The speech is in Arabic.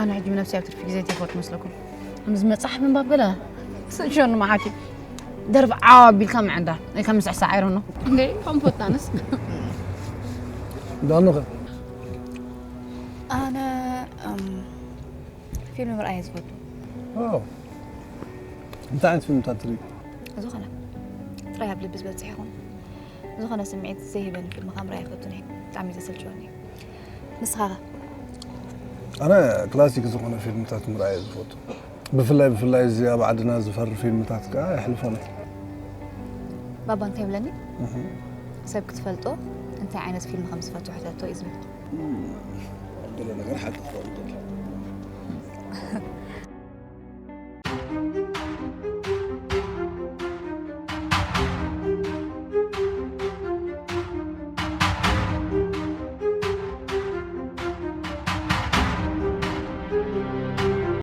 أنا عندي من نفسي أكتر في زيتي فوت مثلكم مزمة صح من باب بلا شو إنه معاكي درب عابي كم عنده كم ساعة ساعة ليه هم فوت ناس دانو أنا فيلم مرأي زفوت أنت عند فيلم تاتري زخنة رأيها بلبس بتصحيهم زخنة سمعت زي بن في المقام رأيها فوتوني تعمي تسلجوني نسخة أنا كلاسيك زخنة فيلم تات مرأي زفوت بفلاي زي بعدنا زفر فيلم تات يحلفوني بابا أنت يملني سبك تفلتو أنت عينت فيلم 5 فتوحة تو إزمي عبد الله غير حد